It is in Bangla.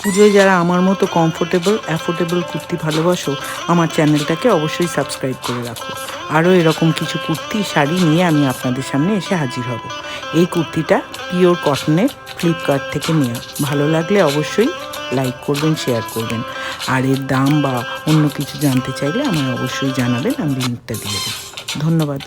পুজোয় যারা আমার মতো কমফোর্টেবল অ্যাফোর্ডেবল কুর্তি ভালোবাসো, আমার চ্যানেলটাকে অবশ্যই সাবস্ক্রাইব করে রাখো। আরও এরকম কিছু কুর্তি শাড়ি নিয়ে আমি আপনাদের সামনে এসে হাজির হব। এই কুর্তিটা পিওর কটনের, ফ্লিপকার্ট থেকে নেওয়া। ভালো লাগলে অবশ্যই লাইক করবেন, শেয়ার করবেন। আর এর দাম বা অন্য কিছু জানতে চাইলে আমায় অবশ্যই জানাবেন, আমি লিঙ্কটা দিয়ে দেব। ধন্যবাদ।